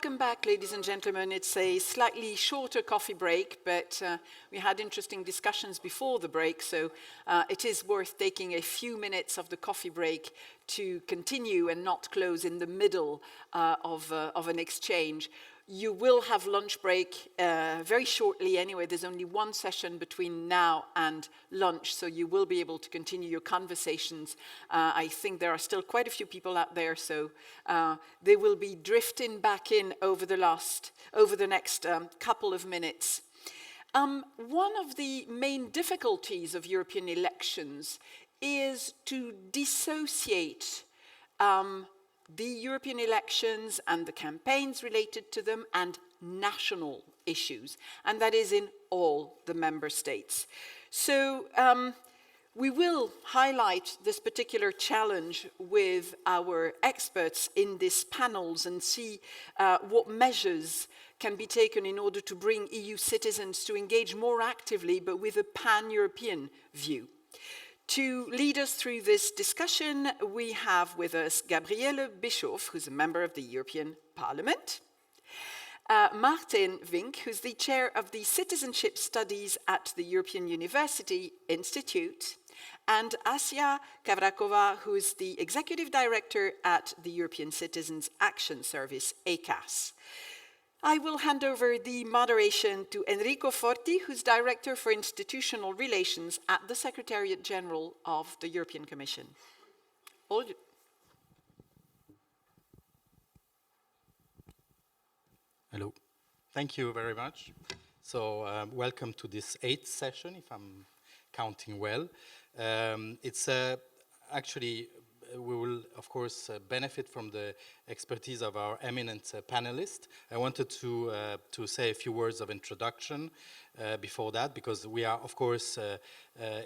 Welcome back, ladies and gentlemen. It's a slightly shorter coffee break, but we had interesting discussions before the break, so it is worth taking a few minutes of the coffee break to continue and not close in the middle of an exchange. You will have lunch break very shortly anyway. There's only one session between now and lunch, so you will be able to continue your conversations. I think there are still quite a few people out there, so they will be drifting back in over the next couple of minutes. One of the main difficulties of European elections is to dissociate the European elections and the campaigns related to them and national issues, and that is in all the member states. So we will highlight this particular challenge with our experts in these panels and see what measures can be taken in order to bring EU citizens to engage more actively, but with a pan-European view. To lead us through this discussion, we have with us Gabriele Bischoff, who's a member of the European Parliament, Martin Vink, who's the chair of the Citizenship Studies at the European University Institute, and Asia Kavrakova, who's the executive director at the European Citizens Action Service, ECAS. I will hand over the moderation to Enrico Forti, who's Director for Institutional Relations at the Secretariat General of the European Commission. Hello. Thank you very much. So welcome to this 8th session, if I'm counting well. It's actually, we will, of course, benefit from the expertise of our eminent panelists. I wanted to say a few words of introduction before that, because we are, of course,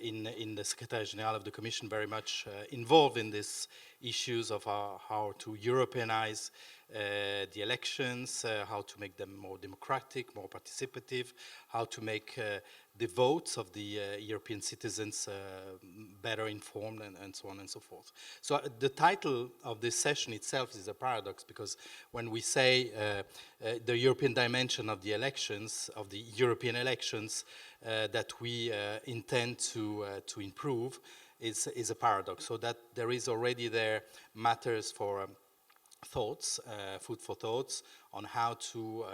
in the Secretariat General of the Commission very much involved in these issues of how to Europeanize the elections, how to make them more democratic, more participative, how to make the votes of the European citizens better informed, and so on and so forth. So the title of this session itself is a paradox, because when we say the European dimension of the elections, of the European elections that we intend to improve, is a paradox. So that there is already there matters for thoughts, food for thoughts, on how to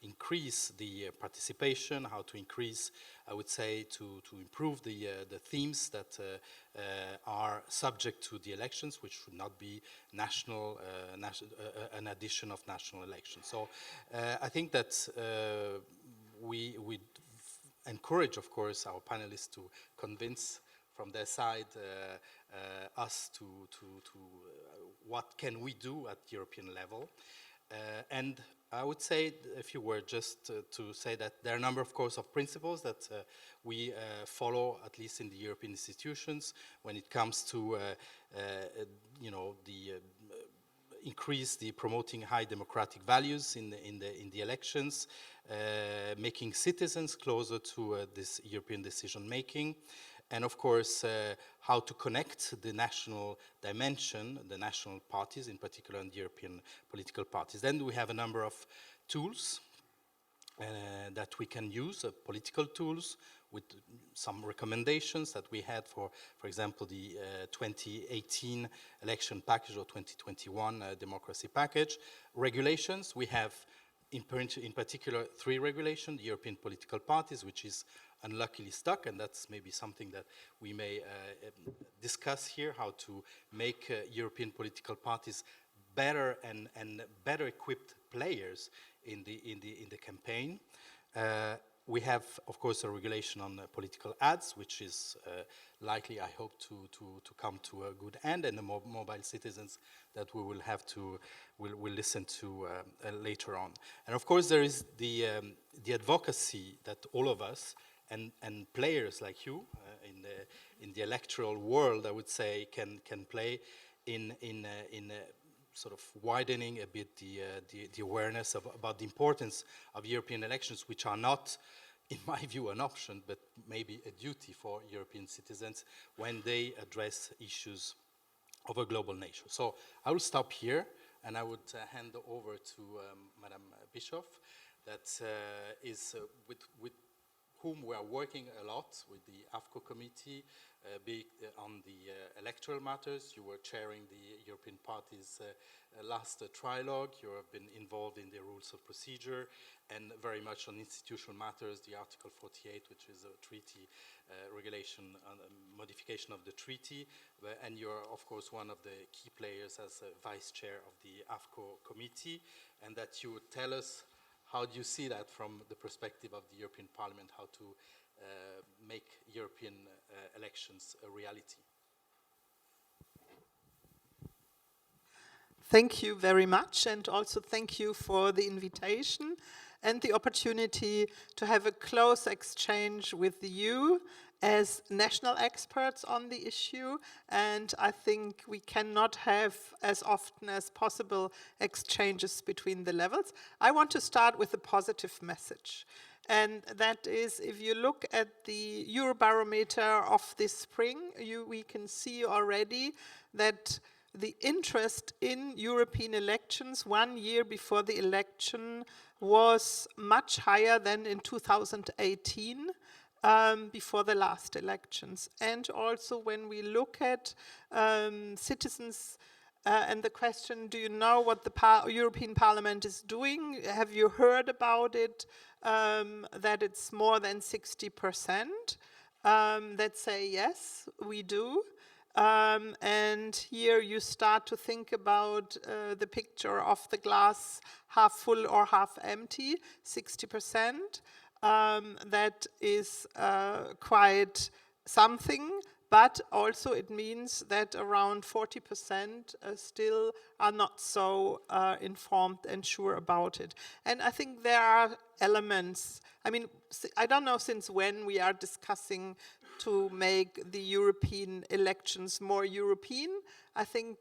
increase the participation, how to increase, I would say, to improve the themes that are subject to the elections, which should not be national, an addition of national elections. So I think that we encourage, of course, our panelists to convince from their side us to what can we do at European level. And I would say a few words just to say that there are a number, of course, of principles that we follow, at least in the European institutions, when it comes to, you know, the increase the promoting high democratic values in the elections, making citizens closer to this European decision making, and of course how to connect the national dimension, the national parties in particular, and the European political parties. Then we have a number of tools that we can use, political tools, with some recommendations that we had for example, the 2018 election package or 2021 democracy package. Regulations, we have in particular 3 regulations: the European political parties, which is unluckily stuck, and that's maybe something that we may discuss here, how to make European political parties better and better equipped players in the campaign. We have, of course, a regulation on political ads, which is likely, I hope, to come to a good end, and the mobile citizens that we will have to will listen to later on. And of course, there is the advocacy that all of us and players like you in the electoral world, I would say, can play in sort of widening a bit the awareness about the importance of European elections, which are not, in my view, an option, but maybe a duty for European citizens when they address issues of a global nature. So I will stop here And I would hand over to Madame Bischoff, that is with whom we are working a lot with the AFCO committee, on the electoral matters. You were chairing the European Party's last trilogue. You have been involved in the rules of procedure and very much on institutional matters, the Article 48, which is a treaty regulation, modification of the treaty. And you're, of course, one of the key players as vice chair of the AFCO committee, and that you would tell us how do you see that from the perspective of the European Parliament, how to make European elections a reality? Thank you very much, and also thank you for the invitation and the opportunity to have a close exchange with you as national experts on the issue. And I think we cannot have as often as possible exchanges between the levels. I want to start with a positive message. And that is, if you look at the Eurobarometer of this spring, we can see already that the interest in European elections 1 year before the election was much higher than in 2018, before the last elections. And also when we look at citizens and the question, do you know what the European Parliament is doing? Have you heard about it? That it's more than 60% that say yes, we do. And here you start to think about the picture of the glass half full or half empty, 60%. That is quite something, but also it means that around 40% still are not so informed and sure about it. And I think there are elements, I mean, I don't know since when we are discussing to make the European elections more European. I think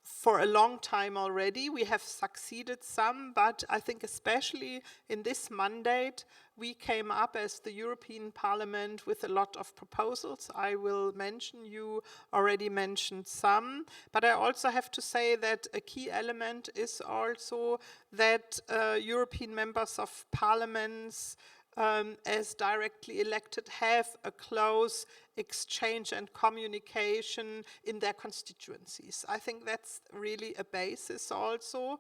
for a long time already we have succeeded some, but I think especially in this mandate we came up as the European Parliament with a lot of proposals. I will mention, you already mentioned some, but I also have to say that a key element is also that European members of parliaments as directly elected have a close exchange and communication in their constituencies. I think that's really a basis also.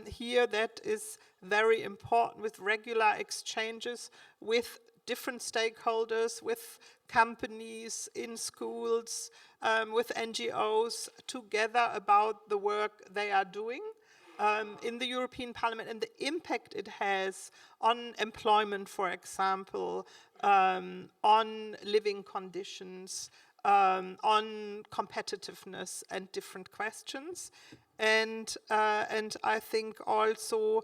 Here that is very important, with regular exchanges with different stakeholders, with companies, in schools, with NGOs, together about the work they are doing in the European Parliament and the impact it has on employment, for example, on living conditions, on competitiveness and different questions. And I think also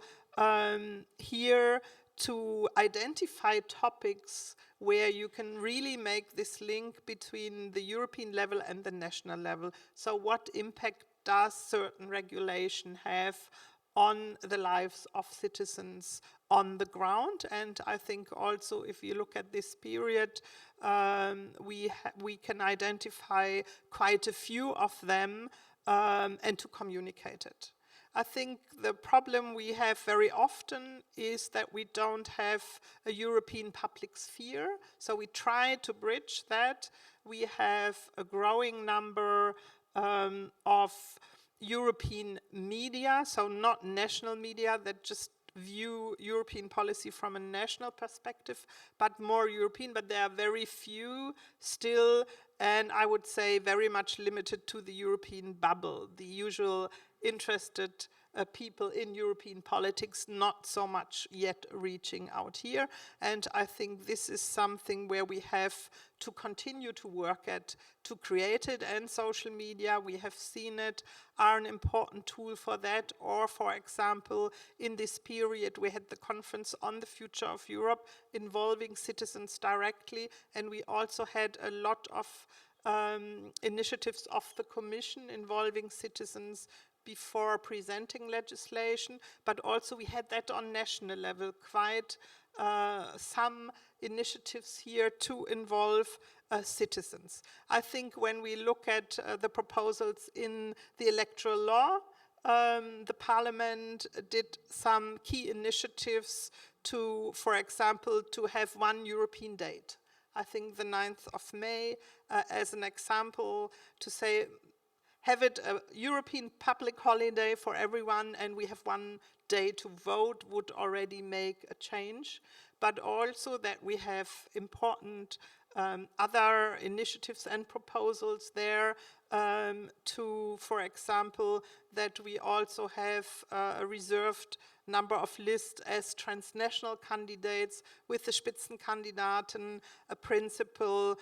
here to identify topics where you can really make this link between the European level and the national level. So what impact does certain regulation have on the lives of citizens on the ground? And I think also if you look at this period, we can identify quite a few of them and to communicate it. I think the problem we have very often is that we don't have a European public sphere, so we try to bridge that. We have a growing number of European media, so not national media that just view European policy from a national perspective, but more European, but there are very few still, and I would say very much limited to the European bubble, the usual interested people in European politics, not so much yet reaching out here. And I think this is something where we have to continue to work at, to create it, and social media, we have seen it, are an important tool for that. Or for example, in this period we had the conference on the future of Europe involving citizens directly, and we also had a lot of initiatives of the Commission involving citizens before presenting legislation, but also we had that on national level, quite some initiatives here to involve citizens. I think when we look at the proposals in the electoral law, the Parliament did some key initiatives to, for example, to have one European date. I think the 9th of May as an example, to say, have it a European public holiday for everyone and we have one day to vote would already make a change. But also that we have important other initiatives and proposals there to, for example, that we also have a reserved number of lists as transnational candidates with the Spitzenkandidaten, a principle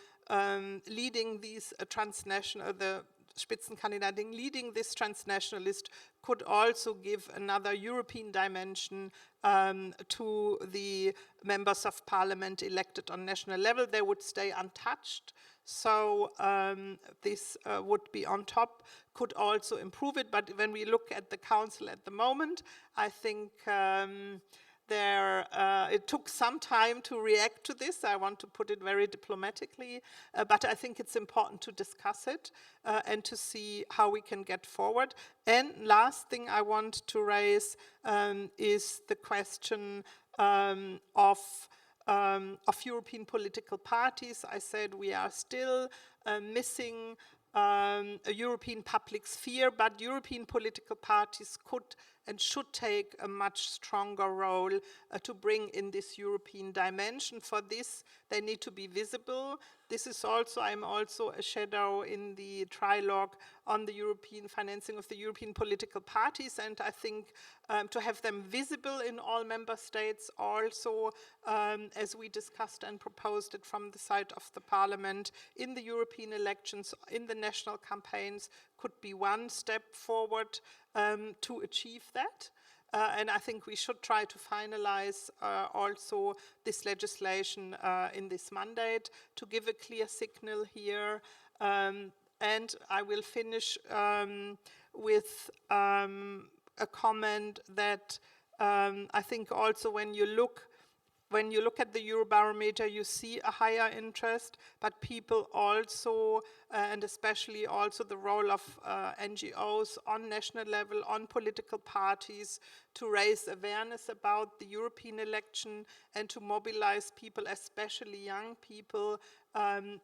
leading these transnational, the Spitzenkandidaten leading this transnational list could also give another European dimension to the members of parliament elected on national level. They would stay untouched. So this would be on top, could also improve it. But when we look at the council at the moment, I think it took some time to react to this. I want to put it very diplomatically, but I think it's important to discuss it and to see how we can get forward. And last thing I want to raise is the question of European political parties. I said we are still missing a European public sphere, but European political parties could and should take a much stronger role to bring in this European dimension. For this, they need to be visible. This is also, I'm also a shadow in the trilogue on the European financing of the European political parties, and I think to have them visible in all member states also, as we discussed and proposed it from the side of the Parliament in the European elections, in the national campaigns, could be one step forward to achieve that. And I think we should try to finalize also this legislation in this mandate to give a clear signal here. And I will finish with a comment that I think also when you look at the Eurobarometer, you see a higher interest, but people also, and especially also the role of NGOs on national level, on political parties, to raise awareness about the European election and to mobilize people, especially young people,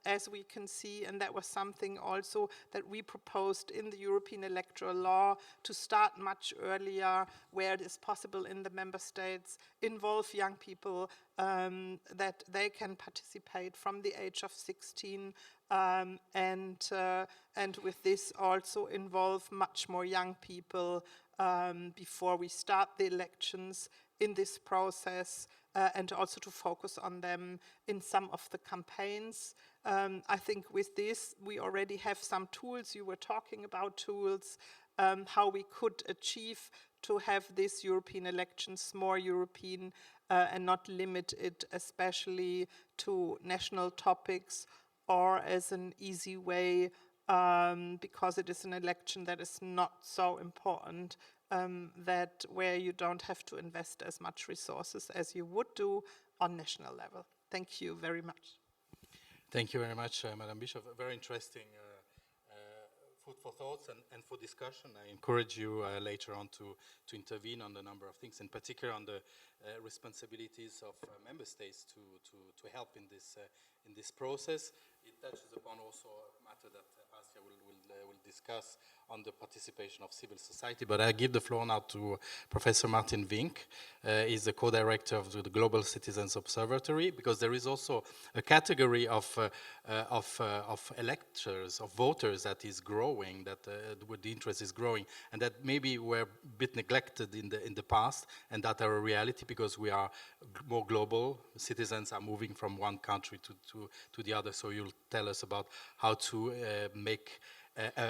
as we can see, and that was something also that we proposed in the European electoral law to start much earlier where it is possible in the member states, involve young people that they can participate from the age of 16 and with this also involve much more young people before we start the elections in this process and also to focus on them in some of the campaigns. I think with this we already have some tools. You were talking about tools, how we could achieve to have these European elections more European and not limit it especially to national topics or as an easy way because it is an election that is not so important that where you don't have to invest as much resources as you would do on national level. Thank you very much. Thank you very much, Madam Bishop. Very interesting food for thoughts and for discussion. I encourage you later on to intervene on the number of things, in particular on the responsibilities of member states to help in this process. It touches upon also a matter that Asja will discuss on the participation of civil society. But I give the floor now to Professor Martin Vink. He's the co-director of the Global Citizens Observatory, because there is also a category of electors, of voters that is growing, that the interest is growing, and that maybe were a bit neglected in the past, and that are a reality because we are more global. Citizens are moving from one country to the other. So you'll tell us about how to make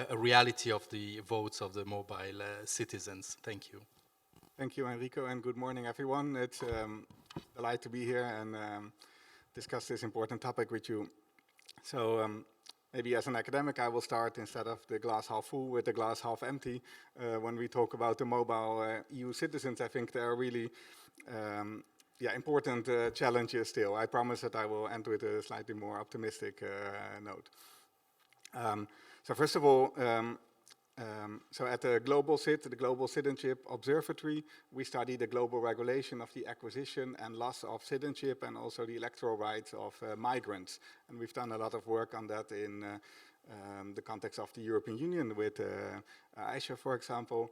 a reality of the votes of the mobile citizens. Thank you. Thank you, Enrico, and good morning, everyone. It's a delight to be here and discuss this important topic with you. So maybe as an academic, I will start instead of the glass half full with the glass half empty. When we talk about the mobile EU citizens, I think there are really yeah, important challenges still. I promise that I will end with a slightly more optimistic note. So first of all, so at the Global CIT, the Global Citizenship Observatory, we study the global regulation of the acquisition and loss of citizenship and also the electoral rights of migrants. And we've done a lot of work on that in the context of the European Union with Aisha, for example,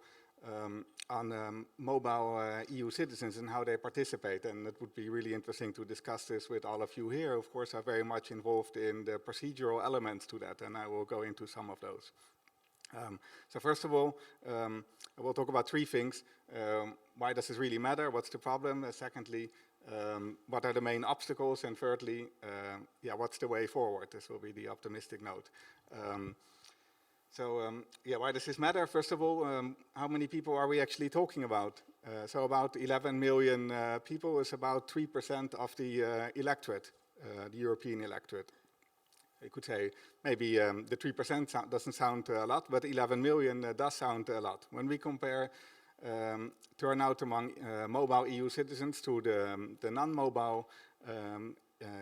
on mobile EU citizens and how they participate. And it would be really interesting to discuss this with all of you here. Of course, are very much involved in the procedural elements to that, and I will go into some of those. So first of all, I will talk about three things. Why does this really matter? What's the problem? Secondly, what are the main obstacles? And thirdly, yeah, what's the way forward? This will be the optimistic note. Yeah, why does this matter? First of all, how many people are we actually talking about? So about 11 million people is about 3% of the electorate, the European electorate. You could say maybe the 3% doesn't sound a lot, but 11 million does sound a lot. When we compare turnout among mobile EU citizens to the non-mobile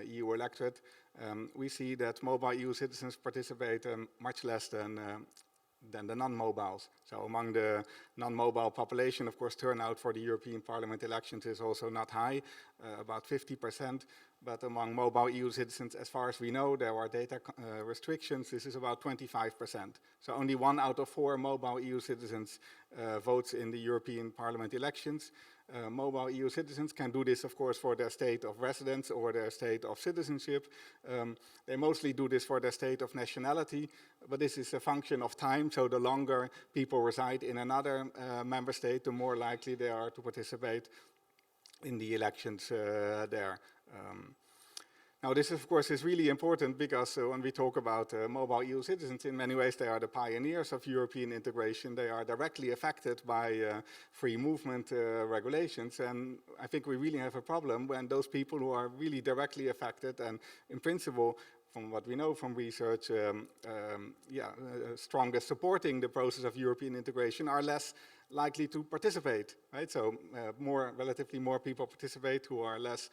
EU electorate, we see that mobile EU citizens participate much less than the non-mobiles. So among the non-mobile population, of course, turnout for the European Parliament elections is also not high, about 50%. But among mobile EU citizens, as far as we know, there are data restrictions. This is about 25%. So only 1 out of 4 mobile EU citizens votes in the European Parliament elections. Mobile EU citizens can do this, of course, for their state of residence or their state of citizenship. They mostly do this for their state of nationality, but this is a function of time. So the longer people reside in another member state, the more likely they are to participate in the elections there. Now this, of course, is really important because when we talk about mobile EU citizens, in many ways they are the pioneers of European integration. They are directly affected by free movement regulations, and I think we really have a problem when those people who are really directly affected and in principle, from what we know from research, strongest supporting the process of European integration are less likely to participate, right? So relatively more people participate who are less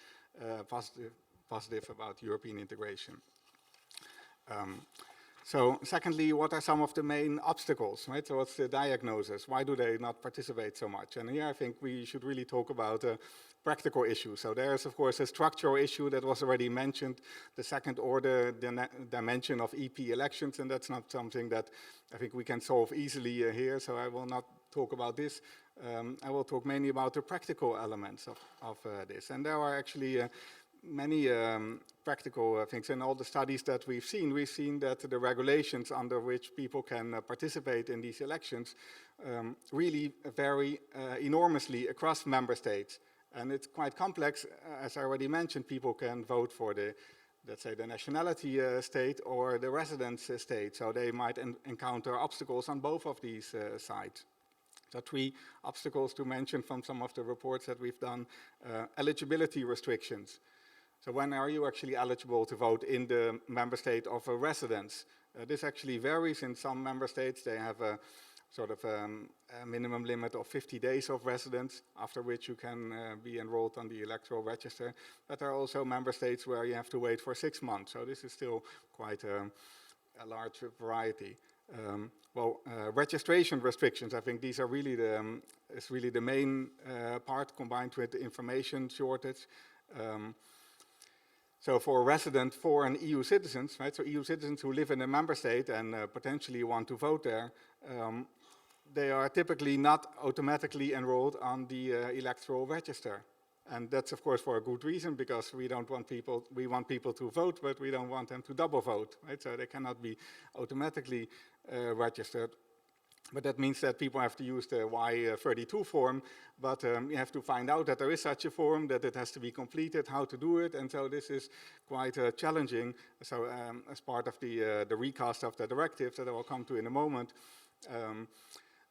positive about European integration. So secondly, what are some of the main obstacles, right? So what's the diagnosis? Why do they not participate so much? And here I think we should really talk about practical issues. So there is, of course, a structural issue that was already mentioned, the second order dimension of EP elections, and that's not something that I think we can solve easily here, so I will not talk about this. I will talk mainly about the practical elements of this. And there are actually many practical things. In all the studies that we've seen that the regulations under which people can participate in these elections really vary enormously across member states. And it's quite complex. As I already mentioned, people can vote for the, let's say, the nationality state or the residence state. So they might encounter obstacles on both of these sides. So 3 obstacles to mention from some of the reports that we've done. Eligibility restrictions. So when are you actually eligible to vote in the member state of a residence? This actually varies. In some member states they have a sort of a minimum limit of 50 days of residence, after which you can be enrolled on the electoral register. But there are also member states where you have to wait for 6 months. So this is still quite a large variety. Registration restrictions, I think these are really the main part, combined with the information shortage. So for resident foreign EU citizens, right, so EU citizens who live in a member state and potentially want to vote there, they are typically not automatically enrolled on the electoral register. And that's, of course, for a good reason, because we want people to vote, but we don't want them to double vote, right? So they cannot be automatically registered. But that means that people have to use the Y32 form, but you have to find out that there is such a form, that it has to be completed, how to do it, and so this is quite challenging. So as part of the recast of the directive that I will come to in a moment,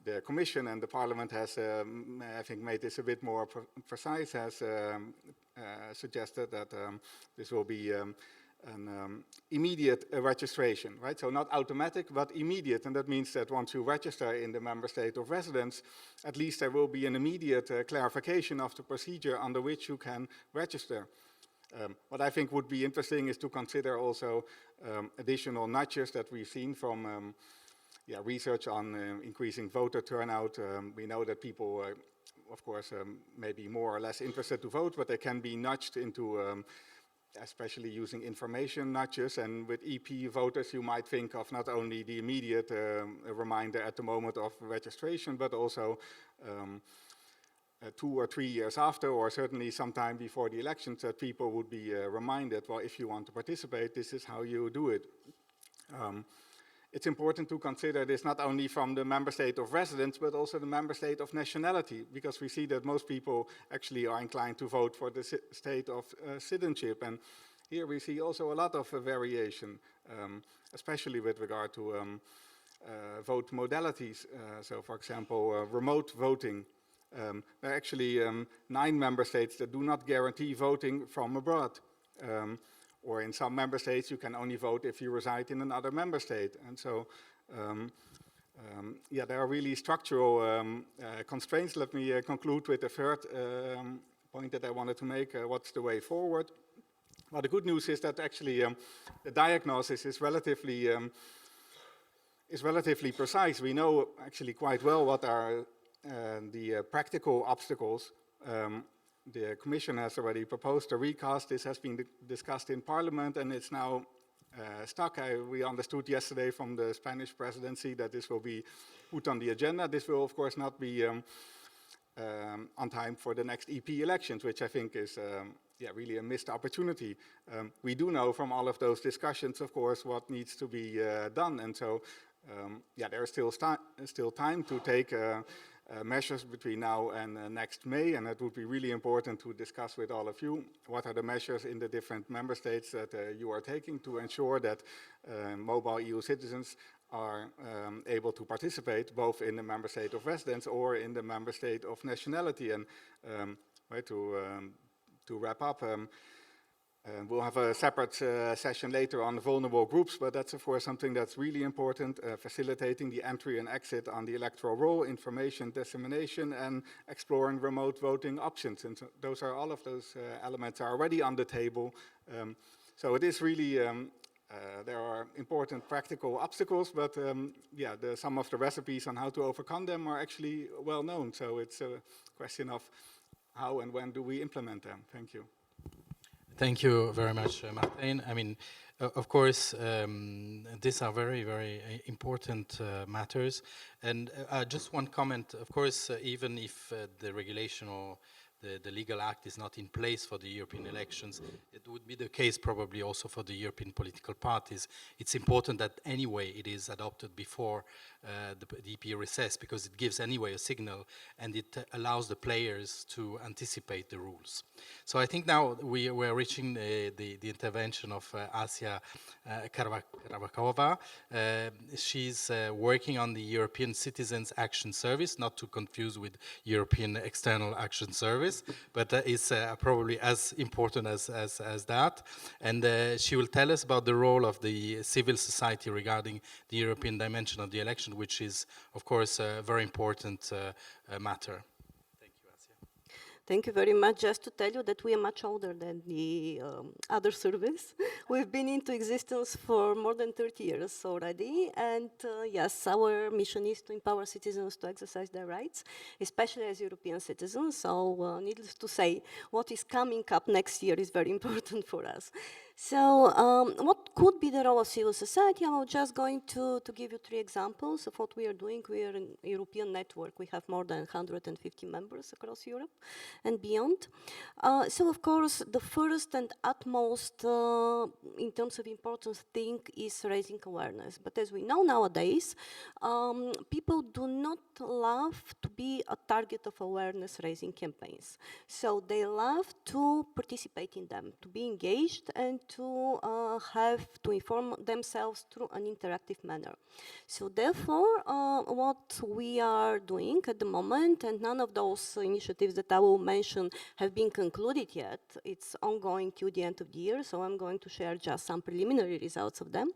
the Commission and the Parliament has, I think, made this a bit more precise, has suggested that this will be an immediate registration, right? So not automatic, but immediate, and that means that once you register in the member state of residence, at least there will be an immediate clarification of the procedure under which you can register. What I think would be interesting is to consider also additional nudges that we've seen from research on increasing voter turnout. We know that people, of course, may be more or less interested to vote, but they can be nudged into especially using information nudges, and with EP voters you might think of not only the immediate reminder at the moment of registration, but also 2 or 3 years after, or certainly sometime before the elections, that people would be reminded, well, if you want to participate, this is how you do it. It's important to consider this not only from the member state of residence, but also the member state of nationality, because we see that most people actually are inclined to vote for the state of citizenship. And here we see also a lot of variation, especially with regard to vote modalities. So for example, remote voting. There are actually 9 member states that do not guarantee voting from abroad. Or in some member states, you can only vote if you reside in another member state. And so, there are really structural constraints. Let me conclude with the third point that I wanted to make. What's the way forward? Well, the good news is that actually the diagnosis is relatively precise. We know actually quite well what are the practical obstacles. The Commission has already proposed a recast. This has been discussed in Parliament, and it's now stuck. We understood yesterday from the Spanish presidency that this will be put on the agenda. This will, of course, not be on time for the next EP elections, which I think is really a missed opportunity. We do know from all of those discussions, of course, what needs to be done, and so there is still time to take measures between now and next May, and it would be really important to discuss with all of you what are the measures in the different member states that you are taking to ensure that mobile EU citizens are able to participate both in the member state of residence or in the member state of nationality. And to wrap up, we'll have a separate session later on vulnerable groups, but that's of course something that's really important, facilitating the entry and exit on the electoral roll, information dissemination, and exploring remote voting options. And so those are all of those elements are already on the table. So it is really, there are important practical obstacles, but some of the recipes on how to overcome them are actually well known. So it's a question of how and when do we implement them. Thank you. Thank you very much, Martijn. I mean, of course, these are very, very important matters. And just one comment, of course, even if the regulation or the legal act is not in place for the European elections, it would be the case probably also for the European political parties. It's important that anyway it is adopted before the EP recess, because it gives anyway a signal and it allows the players to anticipate the rules. So I think now we're reaching the intervention of Asia Karvakova. She's working on the European Citizens Action Service, not to confuse with European External Action Service, but is probably as important as that. And she will tell us about the role of the civil society regarding the European dimension of the election, which is, of course, a very important matter. Thank you, Asia. Thank you very much. Just to tell you that we are much older than the other service. We've been into existence for more than 30 years already. And yes, our mission is to empower citizens to exercise their rights, especially as European citizens. So needless to say, what is coming up next year is very important for us. So what could be the role of civil society? I'm just going to give you 3 examples of what we are doing. We are an European network. We have more than 150 members across Europe and beyond. So of course, the first and utmost in terms of importance thing is raising awareness. But as we know nowadays, people do not love to be a target of awareness raising campaigns. So they love to participate in them, to be engaged and to have to inform themselves through an interactive manner. So therefore, what we are doing at the moment, and none of those initiatives that I will mention have been concluded yet, it's ongoing till the end of the year, so I'm going to share just some preliminary results of them,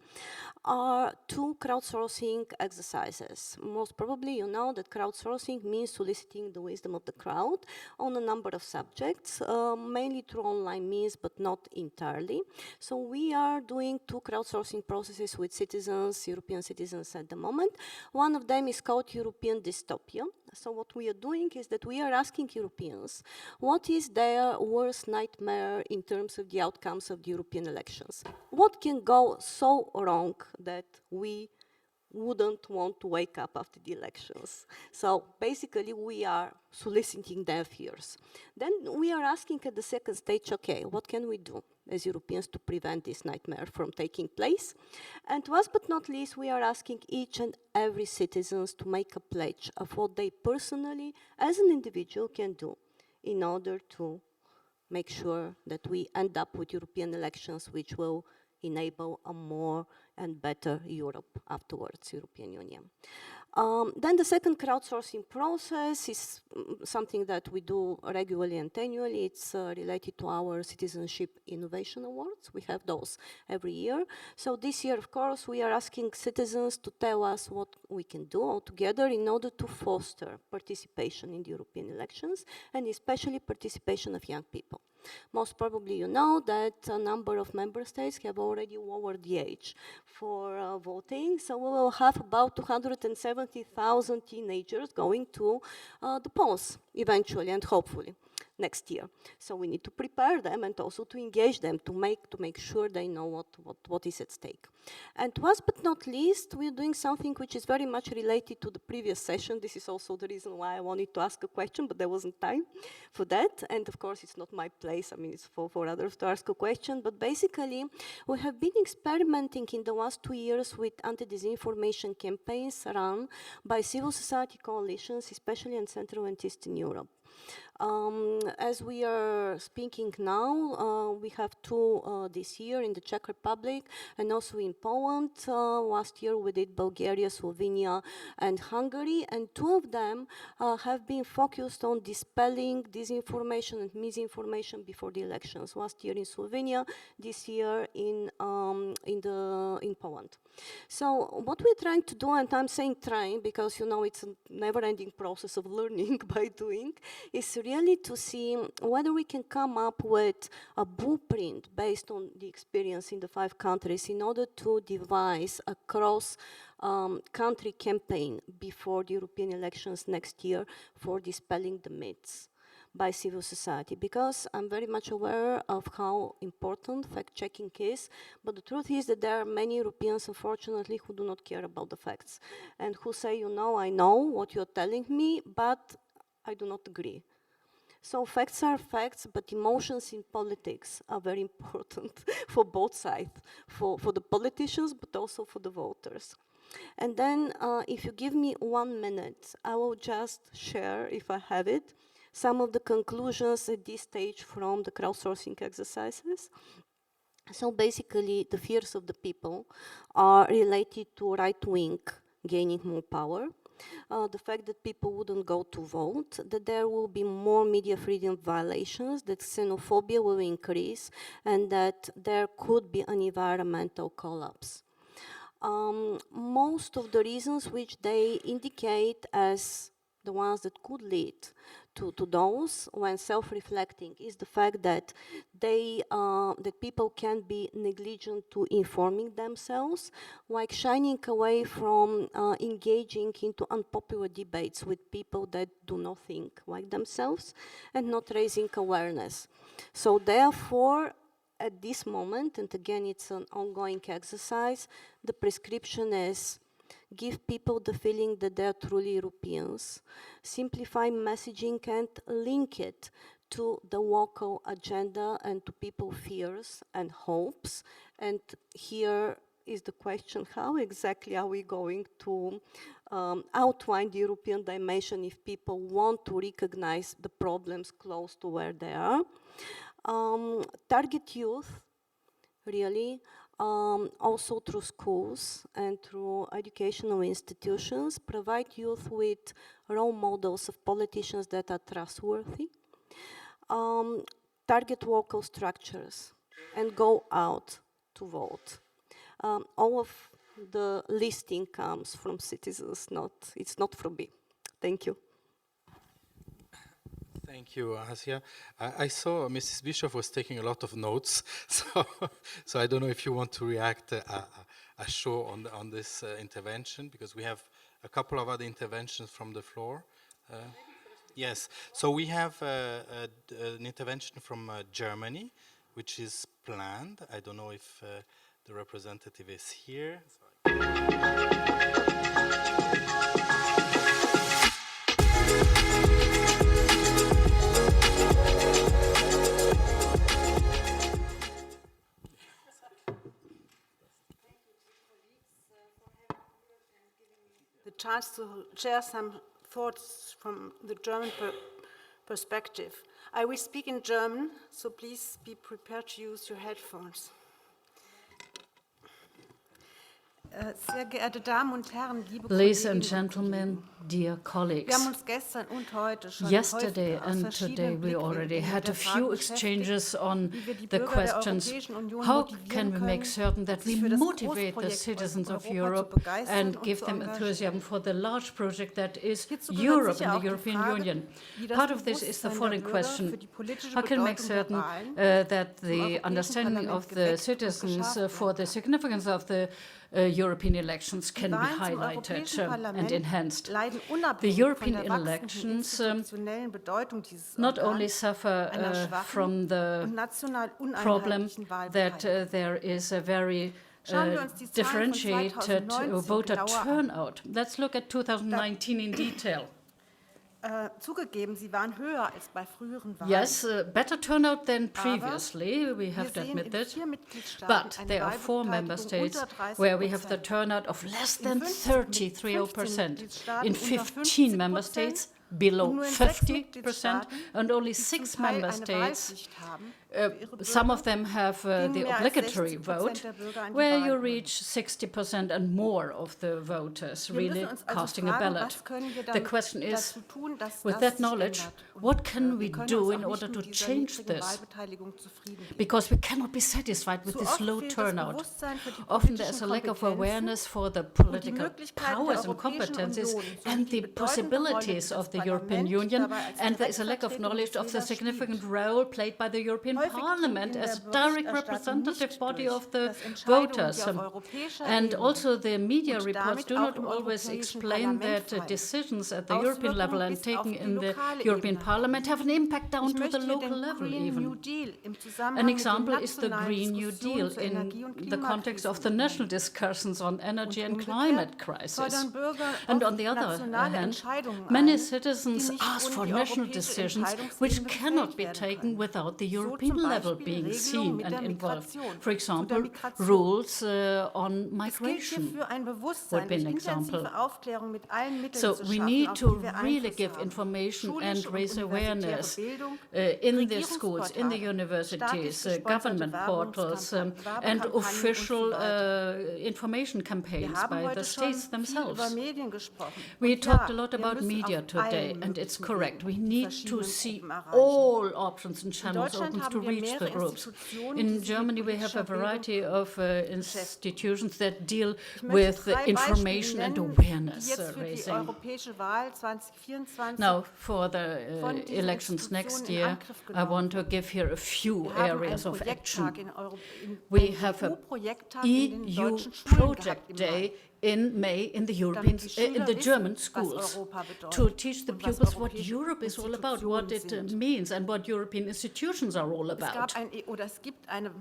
are two crowdsourcing exercises. Most probably you know that crowdsourcing means soliciting the wisdom of the crowd on a number of subjects, mainly through online means, but not entirely. So we are doing two crowdsourcing processes with citizens, European citizens at the moment. One of them is called European Dystopia. So what we are doing is that we are asking Europeans what is their worst nightmare in terms of the outcomes of the European elections. What can go so wrong that we wouldn't want to wake up after the elections? So basically we are soliciting their fears. Then we are asking at the second stage, okay, what can we do as Europeans to prevent this nightmare from taking place? And last but not least, we are asking each and every citizens to make a pledge of what they personally, as an individual, can do in order to make sure that we end up with European elections which will enable a more and better Europe afterwards, European Union. Then the second crowdsourcing process is something that we do regularly and annually. It's related to our Citizenship Innovation Awards. We have those every year. So this year, of course, we are asking citizens to tell us what we can do all together in order to foster participation in the European elections, and especially participation of young people. Most probably you know that a number of member states have already lowered the age for voting, so we will have about 270,000 teenagers going to the polls eventually and hopefully next year. So we need to prepare them and also to engage them to make sure they know what is at stake. And last but not least, we're doing something which is very much related to the previous session. This is also the reason why I wanted to ask a question, but there wasn't time for that. And of course, it's not my place. I mean, it's for others to ask a question. But basically, we have been experimenting in the last 2 years with anti-disinformation campaigns run by civil society coalitions, especially in Central and Eastern Europe. As we are speaking now, we have two this year in the Czech Republic and also in Poland. Last year we did Bulgaria, Slovenia and Hungary, and two of them have been focused on dispelling disinformation and misinformation before the elections. Last year in Slovenia, this year in Poland. So what we're trying to do, and I'm saying trying because, you know, it's a never-ending process of learning by doing, is really to see whether we can come up with a blueprint based on the experience in the 5 countries in order to devise a cross-country campaign before the European elections next year for dispelling the myths by civil society, because I'm very much aware of how important fact-checking is, but the truth is that there are many Europeans, unfortunately, who do not care about the facts and who say, you know, I know what you're telling me, but I do not agree. So facts are facts, but emotions in politics are very important for both sides, for the politicians, but also for the voters. And then if you give me 1 minute, I will just share, if I have it, some of the conclusions at this stage from the crowdsourcing exercises. So basically, the fears of the people are related to right-wing gaining more power, the fact that people wouldn't go to vote, that there will be more media freedom violations, that xenophobia will increase, and that there could be an environmental collapse. Most of the reasons which they indicate as the ones that could lead to those, when self-reflecting, is the fact that that people can be negligent to informing themselves, like shying away from engaging into unpopular debates with people that do not think like themselves, and not raising awareness. So therefore, at this moment, and again it's an ongoing exercise, the prescription is give people the feeling that they're truly Europeans, simplify messaging and link it to the local agenda and to people's fears and hopes. And here is the question, how exactly are we going to outline the European dimension if people want to recognize the problems close to where they are? Target youth, really. Also through schools and through educational institutions, provide youth with role models of politicians that are trustworthy, target local structures, and go out to vote. All of the listing comes from citizens, it's not from me. Thank you. Thank you, Asia. I saw Mrs. Bischoff was taking a lot of notes, so I don't know if you want to react a show on this intervention, because we have a couple of other interventions from the floor. Yes, so we have an intervention from Germany, which is planned. I don't know if the representative is here. The chance to share some thoughts from the German perspective. I will speak in German, so please be prepared to use your headphones. Sehr geehrte Damen und Herren, liebe Ladies and Kolleginnen und gentlemen, dear wir colleagues, haben uns gestern und heute schon yesterday häufig aus and verschiedenen today we Blickwinkeln already mit had der a Frage few beschäftigt, exchanges on wie wir die the Bürger der questions, Europäischen Union how motivieren can we make können, certain that we sich für das motivate the Großprojekt citizens of Europa Europe zu begeistern and und give zu them engagieren. enthusiasm for the large project that is Hierzu gehört Europe sicher and auch the die European Frage, Union. wie das Part of this is the Bewusstsein der following Bürger question: für die politische how can we make Bedeutung der certain Wahlen that the Europäischen understanding of Parlament the geweckt und citizens geschärft for the werden kann? significance of the European elections can be Wahlen zum highlighted Europäischen and Parlament enhanced? leiden The unabhängig von European der wachsenden elections institutionellen Bedeutung dieses not only Organs, suffer einer schwachen from the und national problem uneinheitlichen that Wahlbeteiligung. there is a very Schauen wir uns die Zahlen von differentiated 2019 voter genauer an. turnout. Let's look at 2019 in detail. Zugegeben, sie waren höher als bei früheren Wahlen. Yes, better turnout than previously, we Wir have to sehen admit in that. 4 Mitgliedstaaten But eine there are 4 member Wahlbeteiligung states unter 30%. where we have the turnout of less than 30%. 15 In 15 member states, below und nur in 6 50%, Mitgliedstaaten, and only die zum 6 Teil member eine states. Wahlpflicht haben für ihre Some of Bürger, them have gehen the mehr als obligatory 60% vote, der Bürger an die where you Wahl. reach 60% and more of the voters Wir really müssen uns also casting a fragen, ballot. was können wir The dann question is, dazu tun, dass with das that sich knowledge, ändert? Und, what can wir we können do uns in auch order nicht to mit dieser change niedrigen this? Wahlbeteiligung zufrieden geben. Because we cannot be satisfied with Zu this oft low fehlt das turnout. Bewusstsein für die Often there's a politischen lack of Kompetenzen awareness for the und die political Möglichkeiten der powers and Europäischen competences Union sowie and die the bedeutende Rolle, die possibilities das of the European Parlament Union, dabei als and there is a lack of Direktvertretung knowledge des of the Wählers significant spielt. role played by the European Häufig Parliament dringt in as der direct Berichterstattung representative nicht body durch, of the dass Entscheidungen, die voters. auf europäischer And Ebene also the media und reports damit do auch not im always Europäischen explain Parlament that fallen, decisions at the European level and Auswirkungen taken bis auf in die the lokale European Ebene Parliament have an impact down Ich to the möchte hier local den level Green New even. Deal im Zusammenhang An mit den example is the nationalen Green New Deal Diskussionen zur Energie- und in the context of the Klimakrise national discussions on energy and umgekehrt climate crisis. fordern Bürger And oft on the other nationale hand, Entscheidungen many ein, citizens die nicht ask ohne for die national europäische decisions Entscheidungsebene which cannot be gefällt werden taken können. without the So European zum level Beispiel being Regelungen seen mit and der involved. Migration, For zu der example, Migration. rules on Es gilt migration. hierfür ein Bewusstsein would be durch an example. intensive Aufklärung mit allen Mitteln So zu we schaffen, need auf to die wir really Einfluss give haben. information Schulische and und raise universitäre awareness Bildung, in the schools, in the Regierungsportale, universities, staatlich government gesponserte portals, and Werbekampagnen official und so weiter. information Wir campaigns haben by the heute schon states viel themselves. über Medien gesprochen. We Und talked ja, a lot wir about müssen media auf today, allen and it's möglichen correct. We Wegen die need to verschiedenen see Gruppen erreichen. all options and In channels Deutschland open to haben wir reach the mehrere groups. Institutionen, die In sich mit Germany, we have a politischer Bildung variety of institutions that deal Ich möchte with 3 information Beispiele and nennen, awareness die jetzt für die raising. europäische Wahl 2024 Now, for the von diesen elections next Institutionen in year, Angriff I genommen want to give here a few Wir haben einen areas of action. Projekttag in We einen have a EU-Projekttag in den EU deutschen Schulen gehabt project im day Mai. in May in the Damit European, die Schüler in the wissen, German was schools Europa bedeutet to teach the und was pupils what europäische Europe is all about, what it Institutionen sind. means, and what European institutions are all Es about. gab es gibt eine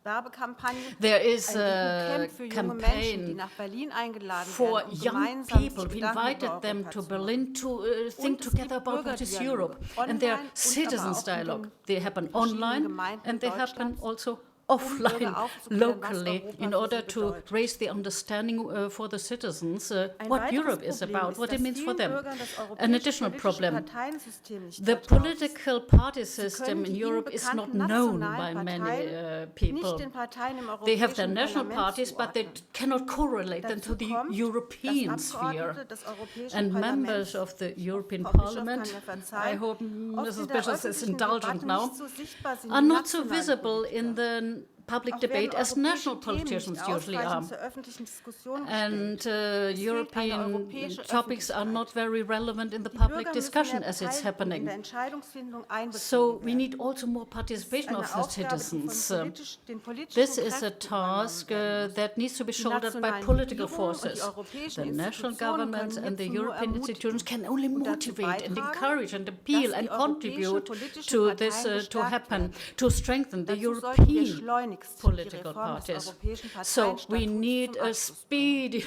Werbekampagne, There is ein a EU-Camp für junge Menschen, die campaign nach Berlin eingeladen for werden, um young gemeinsam people. sich We Gedanken über invited them Europa to zu Berlin machen. to think Und es together gibt about what is Bürgerdialoge, Europe. And there are online und aber citizens auch in den dialogue. They happen verschiedenen online Gemeinden and they happen Deutschlands. also offline aufzuklären, was locally Europa in für order sie to bedeutet. raise the understanding for the citizens Ein what weiteres Europe is Problem about, ist, what it dass means for vielen them. Bürgern das An europäische additional politische problem. Parteiensystem nicht The vertraut ist. political party Sie system können in die ihnen Europe is not bekannten known by nationalen many Parteien people. nicht den Parteien im They have their Europäischen national Parlament parties, but they zuordnen. cannot correlate them Dazu to the kommt, European dass sphere. Abgeordnete des Europäischen And Parlaments, members of the European Frau Bischof Parliament, kann mir I verzeihen, hope oft Mrs. in der Bishop is öffentlichen indulgent Debatte now, nicht so sichtbar sind are wie not so nationale visible Politiker. in the public Auch werden debate as national europäische Themen politicians nicht usually are. ausreichend zur öffentlichen Diskussion gestellt. And Es fehlt eine European europäische topics are not Öffentlichkeit. very relevant in the Die public Bürger müssen discussion mehr as it's Beteiligung in happening. der Entscheidungsfindung einbezogen So we werden. need also more participation Eine of the Aufgabe, die citizens. von den politischen This is a Kräften task übernommen werden muss. that needs to be Die shouldered by nationalen political Regierungen und die forces. europäischen The national Institutionen governments können and the hierzu nur European ermutigen institutions can only und dazu motivate and beitragen, encourage and appeal dass and die europäischen contribute politischen to this Parteien to gestärkt happen, werden. to strengthen the Dazu sollten wir European schleunigst die political Reform des parties. europäischen So we Parteienstatuts need zum a Abschluss bringen. speedy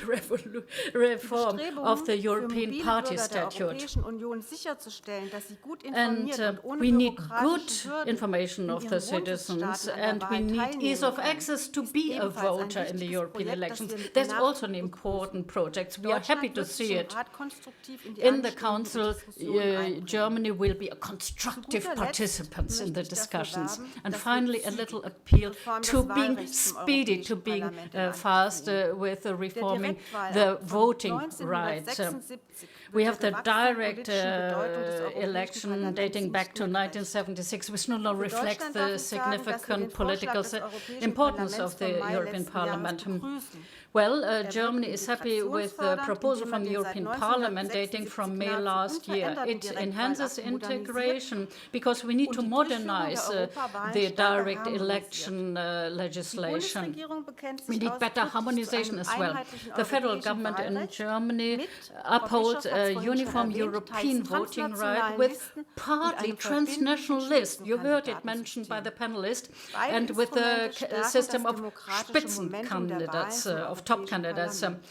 reform of the Bestrebungen für European mobile Party Bürger der Statute. Europäischen Union sicherzustellen, dass sie gut And informiert und ohne we need bürokratische good Hürden information in of ihren the citizens, Bundesstaaten an and der we Wahl need teilnehmen ease of können. access to Ist be a ebenfalls ein voter in the wichtiges European Projekt, das elections. wir mit That's Nachdruck also an important project. We are Deutschland happy to wird sich see im it. Rat konstruktiv in die In the anstehenden Council, Diskussionen einbringen. Germany will be a constructive Zu guter Letzt participants in möchte the ich dafür discussions. werben, And dass wir finally, a zügig little appeal Reform des to being Wahlrechts im speedy, to Europäischen being Parlament in Angriff fast nehmen. with reforming Direktwahl the von voting right. 1976 We wird have the der gewachsenen direct politischen Bedeutung des Europäischen election Parlaments dating back nicht to mehr gerecht. 1976, which no longer Für reflects Deutschland darf the ich sagen, dass wir significant den political Vorschlag des Europäischen importance Parlaments of the vom Mai European letzten Jahres Parliament. begrüßen. Well, wird Germany is happy with the integrationsfördernd, proposal indem from the den seit European Parliament dating 1976 from May nahezu last year. unveränderten It enhances Direktwahlakt modernisiert integration because we need und to die Durchführung der modernize Europawahlen the stärker direct harmonisiert. election Die legislation. Bundesregierung bekennt We sich need better ausdrücklich harmonization zu as einem well. einheitlichen The federal europäischen government in Wahlrecht Germany mit, upholds Frau Bischof a hat's vorhin schon uniform erwähnt, European teils voting right transnationalen with Listen und partly einem transnational verbindlichen list. You heard it mentioned by the Spitzenkandidatensystem. panelists, Beide and with the Instrumente stärken system das of demokratische Momentum der Spitzenkandidates, Wahlen zum of top Europäischen candidates. Parlament.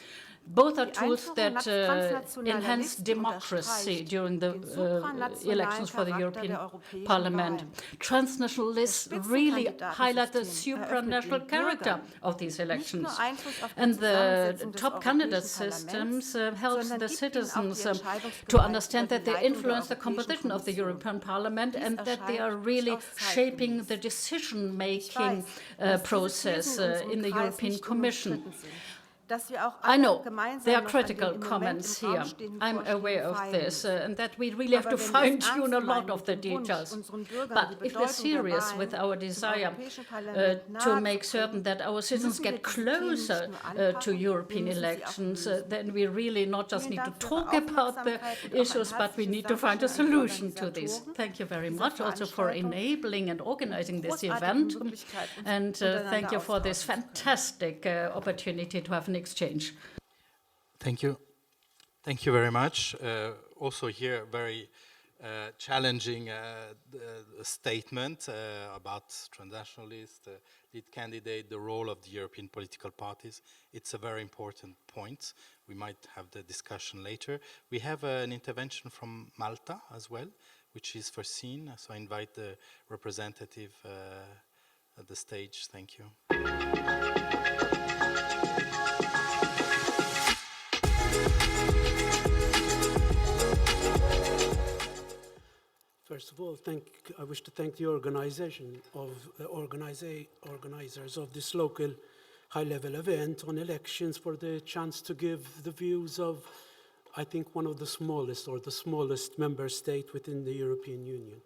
Both are Die tools Einführung that transnationaler enhance Listen democracy unterstreicht during the den supranationalen elections for the Charakter European der europäischen Parliament. Wahlen. Transnational lists really highlight the Spitzenkandidatensystem supranational eröffnet den character Bürgern of these nicht elections. nur Einfluss auf die And the Zusammensetzung des top candidate Europäischen systems Parlaments, helps sondern the gibt ihnen auch die citizens to Entscheidungsgewalt understand über that die they Leitung der influence the Europäischen composition of the Kommission. European Parliament Dies and that they are erscheint really durchaus shaping zeitgemäß. the decision-making Ich weiß, dass diese process Thesen in in the unserem Kreis European nicht Commission. unumstritten sind. Dass wir auch I alle know gemeinsam there are noch an den critical im Moment comments im Raum here. stehenden I'm Vorschlägen aware of feilen this, müssen. and that we really have Aber to wenn wir es fine-tune a ernst lot meinen of the mit dem Wunsch, details. unseren Bürgern But die if we're Bedeutung der serious Wahlen with our im desire Europäischen Parlament to nahe make zu certain bringen, that our citizens müssen wir get diese Themen nicht closer nur to anpacken, wir European müssen sie auch elections, lösen. then we really not just Vielen need to Dank für Ihre talk about the Aufmerksamkeit und auch ein issues, but we herzliches need to find a Dankeschön an die solution to this. Organisatoren Thank you very dieser much also for Veranstaltung. enabling and organizing this Großartige event, Möglichkeit, uns and thank you for this miteinander austauschen zu können. fantastic opportunity to have an exchange. Thank you. Thank you very much. Also here, very challenging statement about transnationalists, lead candidate, the role of the European political parties. It's a very important point. We might have the discussion later. We have an intervention from Malta as well, which is foreseen. So I invite the representative at the stage. Thank you. First of all, I wish to thank the organization of organizers of this local high-level event on elections for the chance to give the views of, I think, one of the smallest or the smallest member state within the European Union.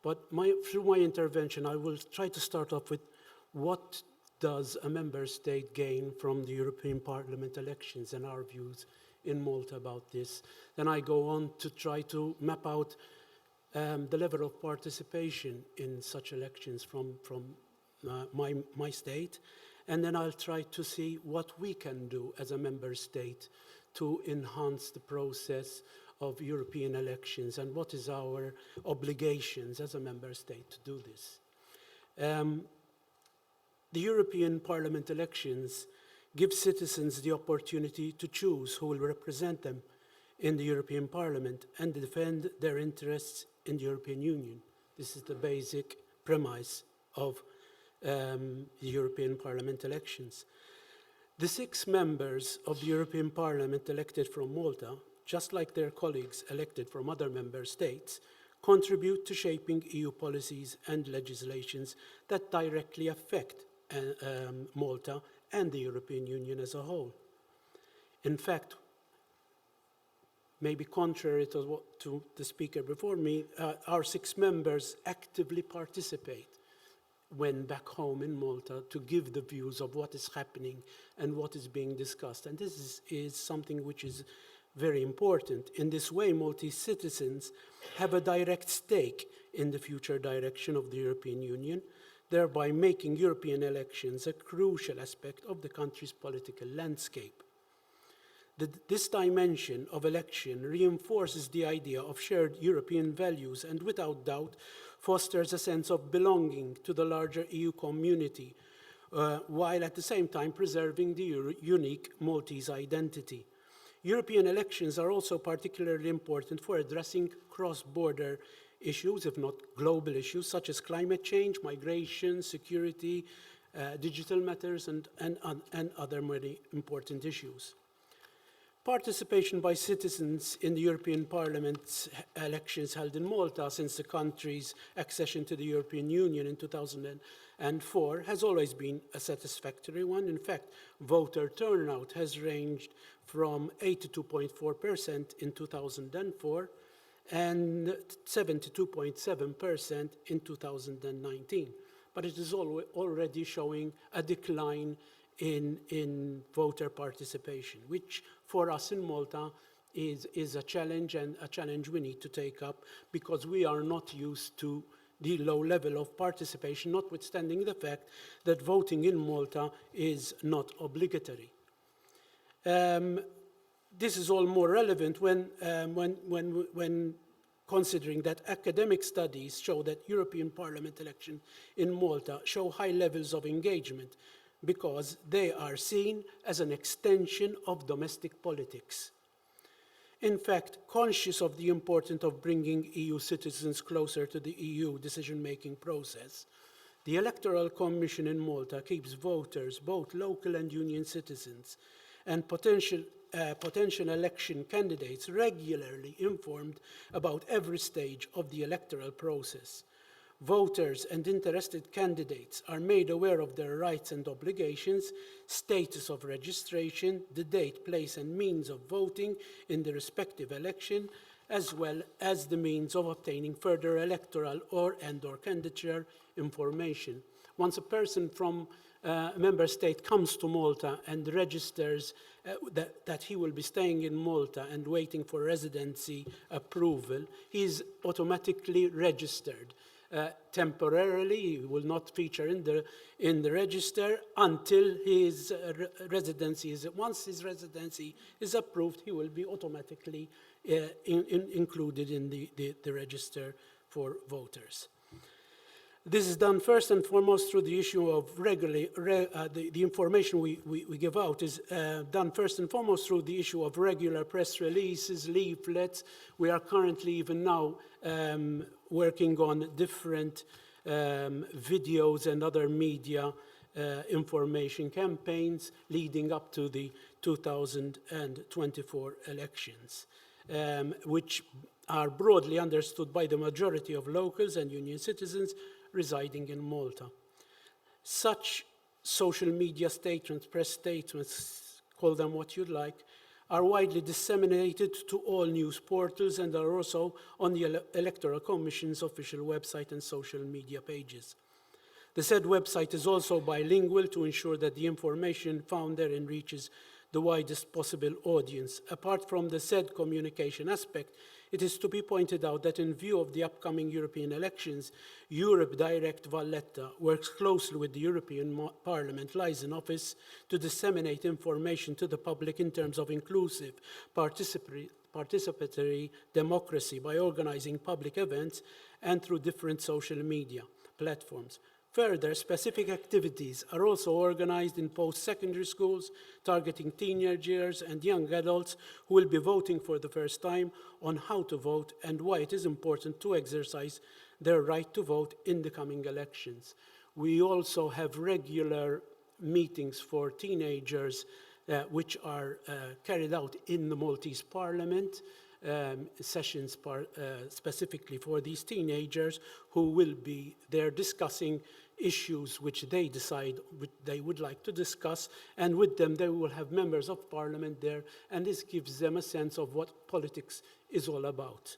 But through my intervention, I will try to start off with what does a member state gain from the European Parliament elections and our views in Malta about this. Then I go on to try to map out the level of participation in such elections from my state, and then I'll try to see what we can do as a member state to enhance the process of European elections and what is our obligations as a member state to do this. The European Parliament elections give citizens the opportunity to choose who will represent them in the European Parliament and defend their interests in the European Union. This is the basic premise of the European Parliament elections. The 6 members of the European Parliament elected from Malta, just like their colleagues elected from other member states, contribute to shaping EU policies and legislations that directly affect Malta and the European Union as a whole. In fact, maybe contrary to the speaker before me, our 6 members actively participate when back home in Malta to give the views of what is happening and what is being discussed. And this is something which is very important. In this way, Maltese citizens have a direct stake in the future direction of the European Union, thereby making European elections a crucial aspect of the country's political landscape. This dimension of election reinforces the idea of shared European values and without doubt fosters a sense of belonging to the larger EU community, while at the same time preserving the unique Maltese identity. European elections are also particularly important for addressing cross-border issues, if not global issues, such as climate change, migration, security, digital matters, and other very important issues. Participation by citizens in the European Parliament elections held in Malta since the country's accession to the European Union in 2004 has always been a satisfactory one. In fact, voter turnout has ranged from 82.4% in 2004 and 72.7% in 2019. But it is already showing a decline in voter participation, which for us in Malta is a challenge, and a challenge we need to take up because we are not used to the low level of participation, notwithstanding the fact that voting in Malta is not obligatory. This is all more relevant when considering that academic studies show that European Parliament elections in Malta show high levels of engagement, because they are seen as an extension of domestic politics. In fact, conscious of the importance of bringing EU citizens closer to the EU decision-making process, the Electoral Commission in Malta keeps voters, both local and union citizens, and potential election candidates regularly informed about every stage of the electoral process. Voters and interested candidates are made aware of their rights and obligations, status of registration, the date, place, and means of voting in the respective election, as well as the means of obtaining further electoral or candidature information. Once a person from a member state comes to Malta and registers that he will be staying in Malta and waiting for residency approval, he is automatically registered. Temporarily, he will not feature in the register until his residency is. Once his residency is approved, he will be automatically included in the register for voters. This is done first and foremost through the issue of the information we give out is done first and foremost through the issue of regular press releases, leaflets. We are currently even now working on different videos and other media information campaigns leading up to the 2024 elections, which are broadly understood by the majority of locals and union citizens residing in Malta. Such social media statements, press statements, call them what you'd like, are widely disseminated to all news portals and are also on the Electoral Commission's official website and social media pages. The said website is also bilingual to ensure that the information found therein reaches the widest possible audience. Apart from the said communication aspect, it is to be pointed out that in view of the upcoming European elections, Europe Direct Valletta works closely with the European Parliament Liaison Office to disseminate information to the public in terms of inclusive, participatory democracy by organizing public events and through different social media platforms. Further, specific activities are also organized in post-secondary schools, targeting teenagers and young adults who will be voting for the first time on how to vote and why it is important to exercise their right to vote in the coming elections. We also have regular meetings for teenagers which are carried out in the Maltese Parliament, sessions specifically for these teenagers who will be there discussing issues which they decide they would like to discuss, and with them they will have members of parliament there, and this gives them a sense of what politics is all about.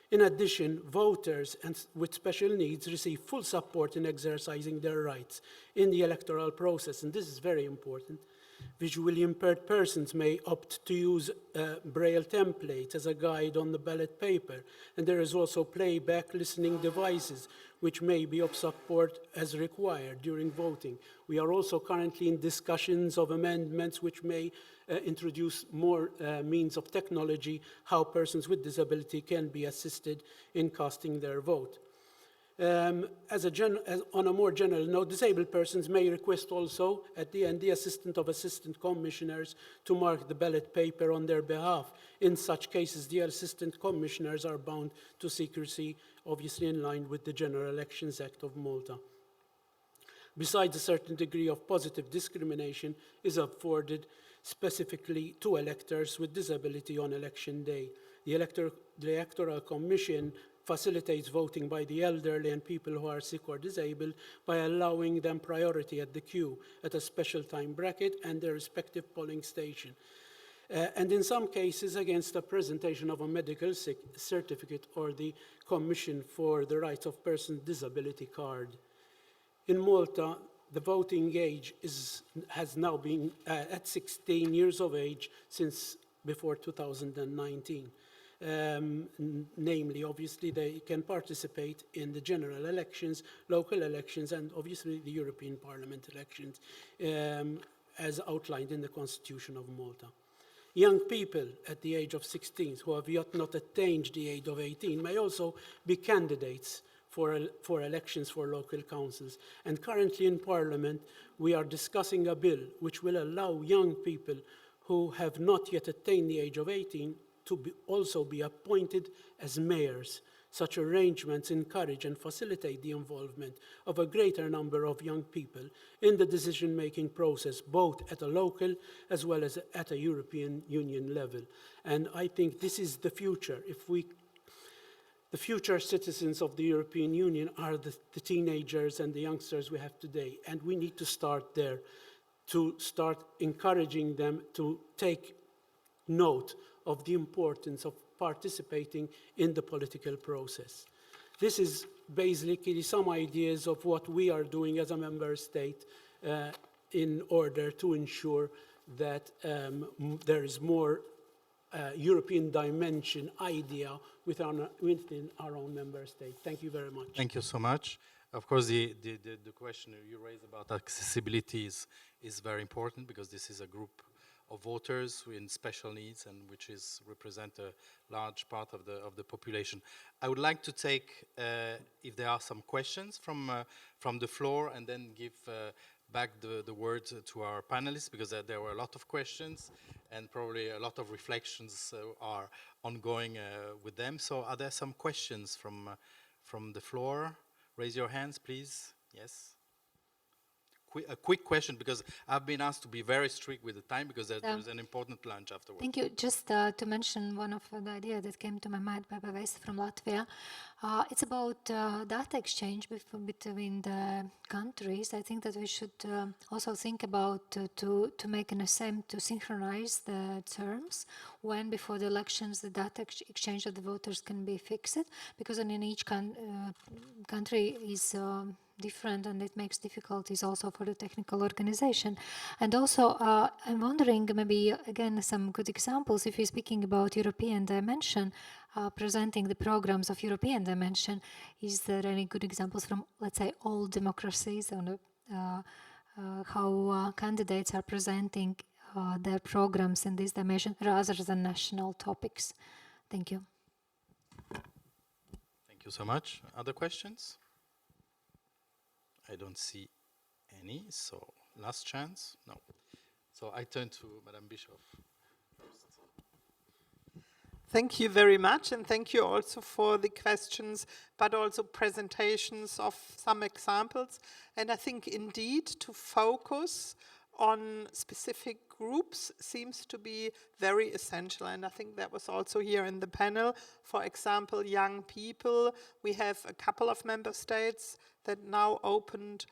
In addition, voters with special needs receive full support in exercising their rights in the electoral process, and this is very important. Visually impaired persons may opt to use Braille templates as a guide on the ballot paper, and there is also playback listening devices which may be of support as required during voting. We are also currently in discussions of amendments which may introduce more means of technology, how persons with disability can be assisted in casting their vote. On a more general note, disabled persons may request also, at the end, the assistance of assistant commissioners to mark the ballot paper on their behalf. In such cases, the assistant commissioners are bound to secrecy, obviously in line with the General Elections Act of Malta. Besides, a certain degree of positive discrimination is afforded specifically to electors with disability on election day. The Electoral Commission facilitates voting by the elderly and people who are sick or disabled by allowing them priority at the queue at a special time bracket and their respective polling station. And in some cases, against the presentation of a medical certificate or the Commission for the Rights of Persons with Disability card. In Malta, the voting age has now been at 16 years of age since before 2019. Namely, obviously, they can participate in the general elections, local elections, and obviously the European Parliament elections, as outlined in the Constitution of Malta. Young people at the age of 16 who have yet not attained the age of 18 may also be candidates for elections for local councils. And currently in Parliament, we are discussing a bill which will allow young people who have not yet attained the age of 18 to also be appointed as mayors. Such arrangements encourage and facilitate the involvement of a greater number of young people in the decision-making process, both at a local as well as at a European Union level. And I think this is the future. The future citizens of the European Union are the teenagers and the youngsters we have today, and we need to start there, to start encouraging them to take note of the importance of participating in the political process. This is basically some ideas of what we are doing as a member state in order to ensure that there is more European dimension idea within our own member state. Thank you very much. Thank you so much. Of course, the question you raised about accessibility is very important, because this is a group of voters in special needs and which represent a large part of the population. I would like to take, if there are some questions from the floor, and then give back the word to our panelists, because there were a lot of questions and probably a lot of reflections are ongoing with them. So are there some questions from the floor? Raise your hands, please. Yes. A quick question, because I've been asked to be very strict with the time, because there's an important lunch afterwards. Thank you. Just to mention one of the ideas that came to my mind by Pavel from Latvia. It's about data exchange between the countries. I think that we should also think about to make an attempt to synchronize the terms when before the elections the data exchange of the voters can be fixed, because in each country is different, and it makes difficulties also for the technical organization. And also, I'm wondering, maybe again some good examples, if you're speaking about European dimension, presenting the programs of European dimension, is there any good examples from, let's say, old democracies on how candidates are presenting their programs in this dimension rather than national topics? Thank you. Thank you so much. Other questions? I don't see any, so last chance? No. So I turn to Madame Bischoff first. Thank you very much, and thank you also for the questions, but also presentations of some examples. And I think indeed to focus on specific groups seems to be very essential, and I think that was also here in the panel. For example, young people. We have a couple of member states that now opened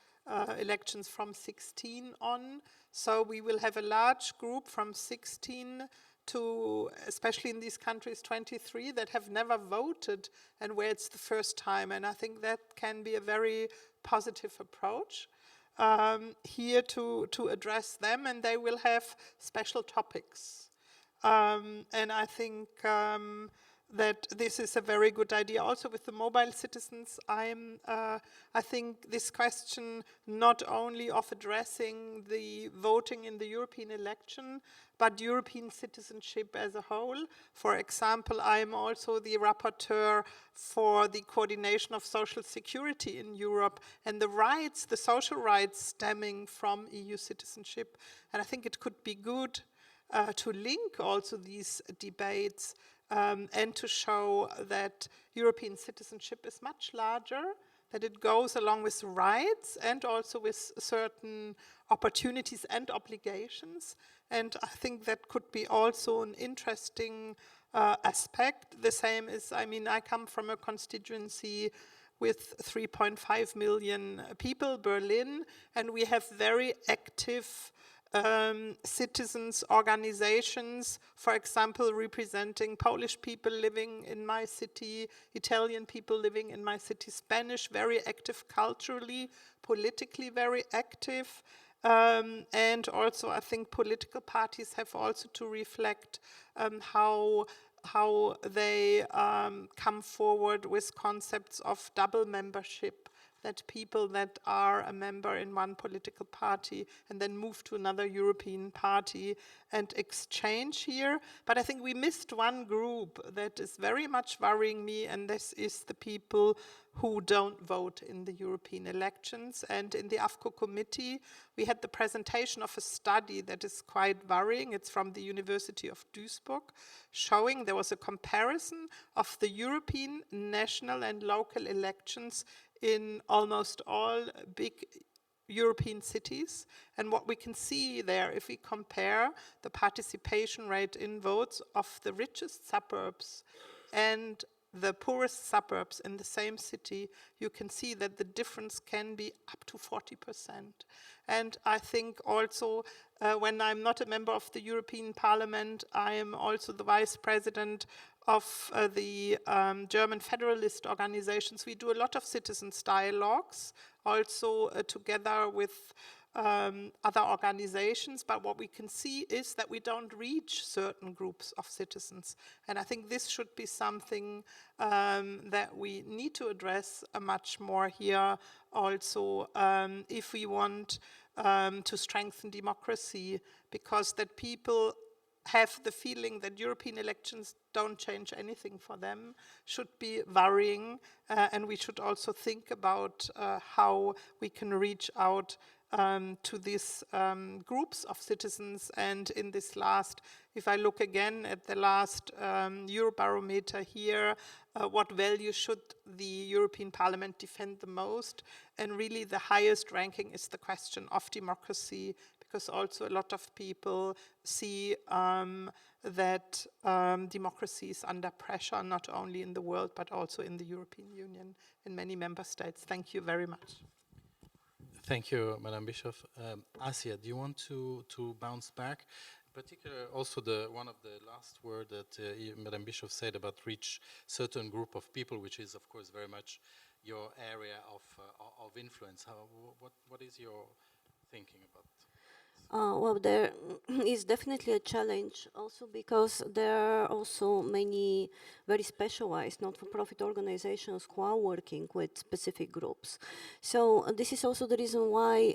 elections from 16 on, so we will have a large group from 16 to, especially in these countries, 23 that have never voted and where it's the first time. And I think that can be a very positive approach here to address them, and they will have special topics. And I think that this is a very good idea. Also with the mobile citizens, I think this question not only of addressing the voting in the European election, but European citizenship as a whole. For example, I am also the rapporteur for the coordination of social security in Europe and the rights, the social rights stemming from EU citizenship. And I think it could be good to link also these debates and to show that European citizenship is much larger, that it goes along with rights and also with certain opportunities and obligations. And I think that could be also an interesting aspect. The same is, I mean, I come from a constituency with 3.5 million people, Berlin, and we have very active citizens organizations, for example, representing Polish people living in my city, Italian people living in my city, Spanish, very active culturally, politically very active. And also I think political parties have also to reflect how they come forward with concepts of double membership, that people that are a member in one political party and then move to another European party and exchange here. But I think we missed one group that is very much worrying me, and this is the people who don't vote in the European elections. And in the AFCO committee, we had the presentation of a study that is quite worrying. It's from the University of Duisburg, showing there was a comparison of the European, national and local elections in almost all big European cities. And what we can see there, if we compare the participation rate in votes of the richest suburbs and the poorest suburbs in the same city, you can see that the difference can be up to 40%. And I think also when I'm not a member of the European Parliament, I am also the vice president of the German federalist organizations. We do a lot of citizens dialogues, also together with other organizations, but what we can see is that we don't reach certain groups of citizens. And I think this should be something that we need to address much more here also if we want to strengthen democracy, because that people have the feeling that European elections don't change anything for them should be worrying, and we should also think about how we can reach out to these groups of citizens. And in this last, if I look again at the last Eurobarometer here, what value should the European Parliament defend the most? And really the highest ranking is the question of democracy, because also a lot of people see that democracy is under pressure, not only in the world, but also in the European Union, in many member states. Thank you very much. Thank you, Madam Bischoff. Asia, do you want to bounce back? In particular, also one of the last word that Madam Bischoff said about reach certain group of people, which is of course very much your area of influence. What is your thinking about? Well, there is definitely a challenge also because there are also many very specialized not-for-profit organizations who are working with specific groups. So this is also the reason why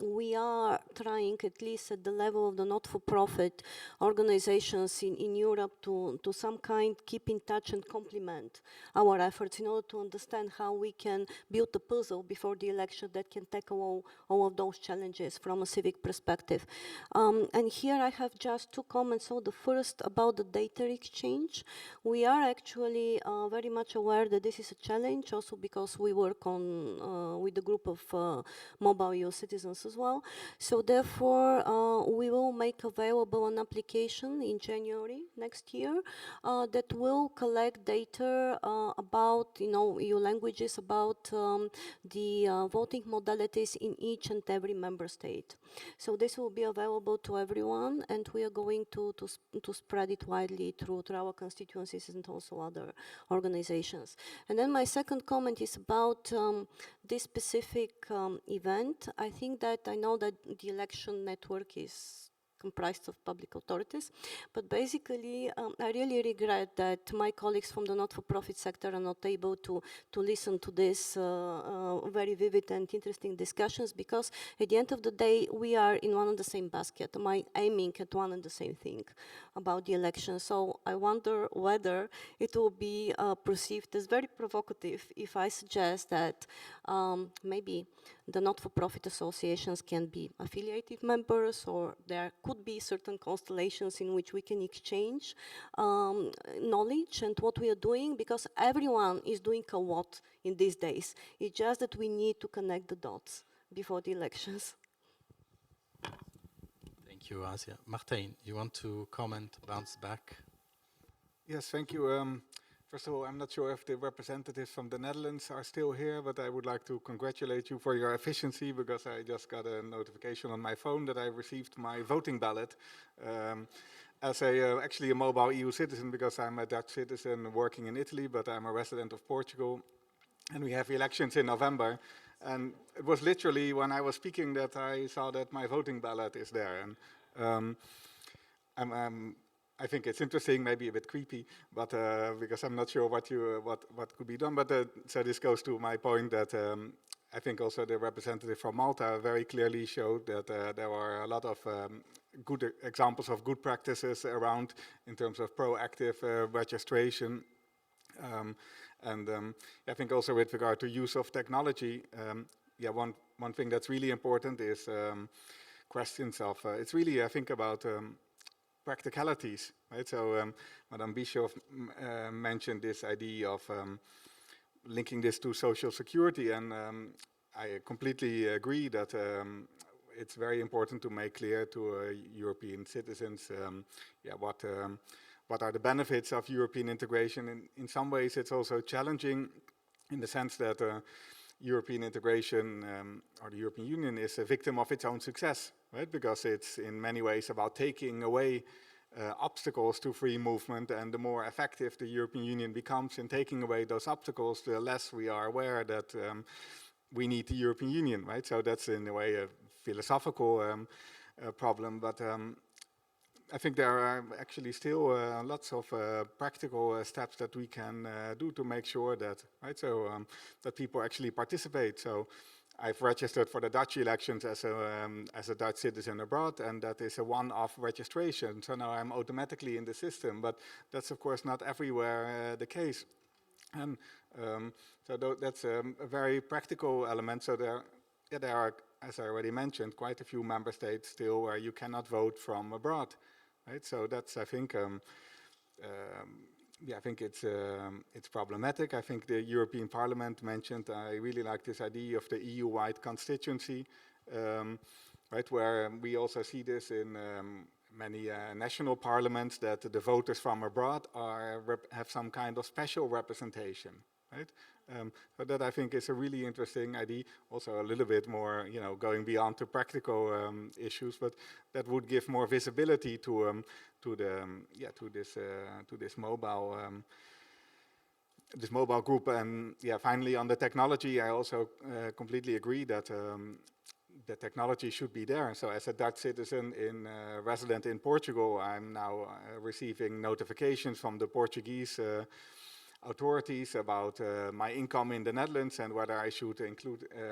we are trying, at least at the level of the not-for-profit organizations in Europe, to some kind keep in touch and complement our efforts in order to understand how we can build a puzzle before the election that can tackle all of those challenges from a civic perspective. perspective. And here I have just 2 comments. So the first about the data exchange. We are actually very much aware that this is a challenge, also because we work on with a group of mobile EU citizens as well. So therefore, we will make available an application in January next year that will collect data about, EU languages, about the voting modalities in each and every member state. So this will be available to everyone, and we are going to spread it widely through our constituencies and also other organizations. And then my second comment is about this specific event. I think that I know that the election network is comprised of public authorities, but basically I really regret that my colleagues from the not-for-profit sector are not able to listen to this very vivid and interesting discussions, because at the end of the day we are in one and the same basket, aiming at one and the same thing about the election. So I wonder whether it will be perceived as very provocative if I suggest that maybe the not-for-profit associations can be affiliated members, or there could be certain constellations in which we can exchange knowledge and what we are doing, because everyone is doing a lot in these days. It's just that we need to connect the dots before the elections. Thank you, Asia. Martijn, you want to comment, bounce back? Yes, thank you. First of all, I'm not sure if the representatives from the Netherlands are still here, but I would like to congratulate you for your efficiency, because I just got a notification on my phone that I received my voting ballot as actually a mobile EU citizen, because I'm a Dutch citizen working in Italy, but I'm a resident of Portugal, and we have elections in November. And it was literally when I was speaking that I saw that my voting ballot is there. And I think it's interesting, maybe a bit creepy, but because I'm not sure what could be done. But so this goes to my point that I think also the representative from Malta very clearly showed that there are a lot of good examples of good practices around in terms of proactive registration. I think also with regard to use of technology, one thing that's really important is questions of, it's really, I think, about practicalities, right? So Madame Bischoff mentioned this idea of linking this to social security, and I completely agree that it's very important to make clear to European citizens what are the benefits of European integration. In some ways it's also challenging in the sense that European integration or the European Union is a victim of its own success, right? Because it's in many ways about taking away obstacles to free movement, and the more effective the European Union becomes in taking away those obstacles, the less we are aware that we need the European Union, right? So that's in a way a philosophical problem, but I think there are actually still lots of practical steps that we can do to make sure that, right? So that people actually participate. So I've registered for the Dutch elections as a Dutch citizen abroad, and that is a one-off registration. So now I'm automatically in the system, but that's of course not everywhere the case. And so that's a very practical element. So there are, as I already mentioned, quite a few member states still where you cannot vote from abroad, right? So that's, I think, I think it's problematic. I think the European Parliament mentioned, I really like this idea of the EU-wide constituency, right, where we also see this in many national parliaments, that the voters from abroad have some kind of special representation, right? So that I think is a really interesting idea, also a little bit more, going beyond the practical issues, but that would give more visibility to this mobile group. And finally on the technology, I also completely agree that the technology should be there. So as a Dutch citizen resident in Portugal, I'm now receiving notifications from the Portuguese authorities about my income in the Netherlands and whether I should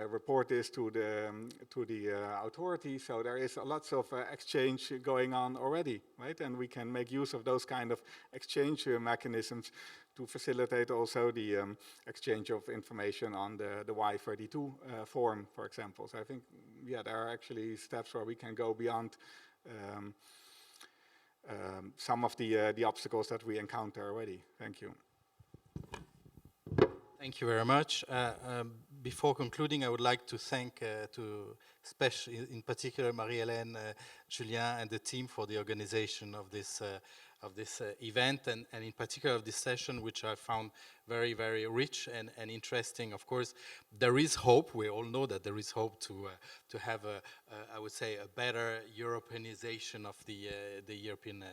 report this to the authorities. So there is lots of exchange going on already, right? And we can make use of those kind of exchange mechanisms to facilitate also the exchange of information on the Y32 form, for example. So I think, yeah, there are actually steps where we can go beyond some of the obstacles that we encounter already. Thank you. Thank you very much. Before concluding, I would like to thank, in particular, Marie-Hélène, Julien, and the team for the organization of this event, and in particular of this session, which I found very, very rich and interesting. Of course, there is hope. We all know that there is hope to have I would say, a better Europeanization of the European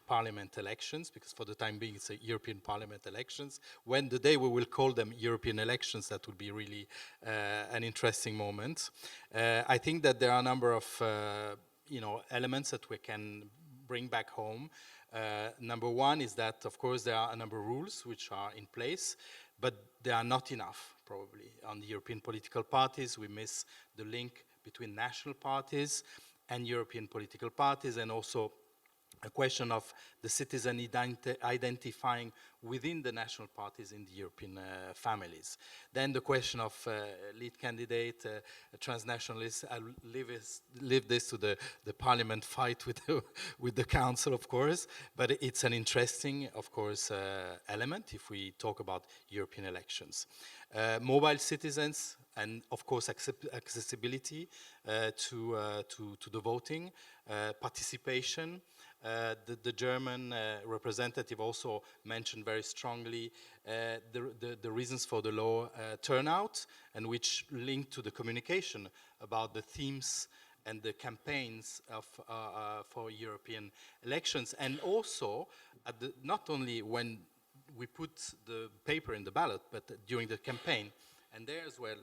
Parliament elections, because for the time being it's a European Parliament elections. When the day we will call them European elections, that would be really an interesting moment. I think that there are a number of elements that we can bring back home. Number one is that, of course, there are a number of rules which are in place, but they are not enough, probably. On the European political parties, we miss the link between national parties and European political parties, and also a question of the citizen identifying within the national parties in the European families. Then the question of lead candidate, transnationalists. I'll leave this to the parliament fight with the council, of course, but it's an interesting, of course, element if we talk about European elections. Mobile citizens, and of course accessibility to the voting, participation. The German representative also mentioned very strongly the reasons for the low turnout, and which link to the communication about the themes and the campaigns for European elections. And also, not only when we put the paper in the ballot, but during the campaign, and there as well,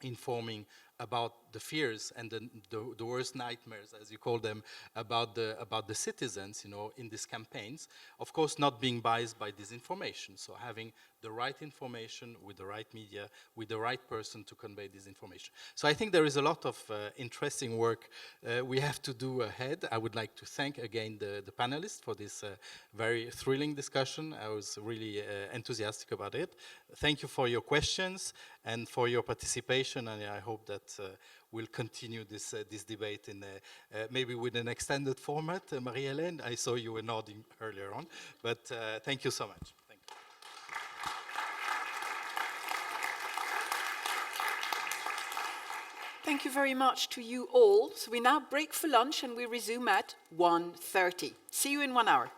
informing about the fears and the worst nightmares, as you call them, about the citizens, in these campaigns. Of course, not being biased by disinformation. So having the right information with the right media, with the right person to convey this information. So I think there is a lot of interesting work we have to do ahead. I would like to thank again the panelists for this very thrilling discussion. I was really enthusiastic about it. Thank you for your questions and for your participation, and I hope that we'll continue this debate in maybe with an extended format. Marie-Hélène, I saw you were nodding earlier on, but thank you so much. Thank you. Thank you very much to you all. So we now break for lunch and we resume at 1:30. See you in 1 hour.